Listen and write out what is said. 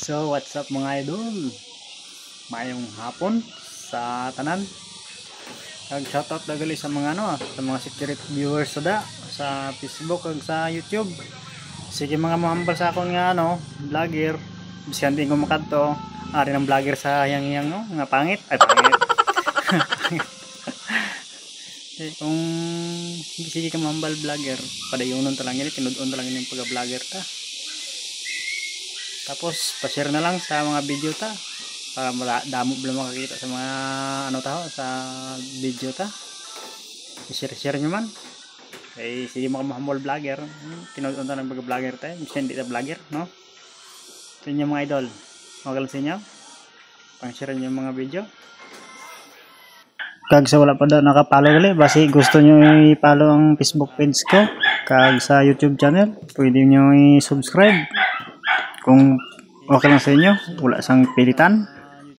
So what's up mga idol, mayong hapon sa tanan. Kag shoutout na gali sa mga sa mga secret viewers sa Facebook kag sa YouTube. Sige mga mahambal sa akon nga vlogger, biskan din ko makadto ari ng vlogger sa yang nga pangit ay pangit. Kung sige ka mahambal vlogger, padayunon ta lang yun, tinud-on ta lang yung pagka-vlogger ta. Tapos pa-share na lang sa mga video ta para damo bala makakita sa mga sa video ta. I-share nyo man. Eh sige mga mahambal vlogger, tinud-on ta ng pagka-vlogger ta, hindi ta vlogger, no? Ito yung mga idol. Magalang sa inyo. Pang-share nyo yung mga video. Kag sa wala pa daw nakapalo gali, basi gusto nyo i-follow ang Facebook page ko, kag sa YouTube channel, pwede nyo i-subscribe. Kung okay lang sa inyo, wala sang pilitan.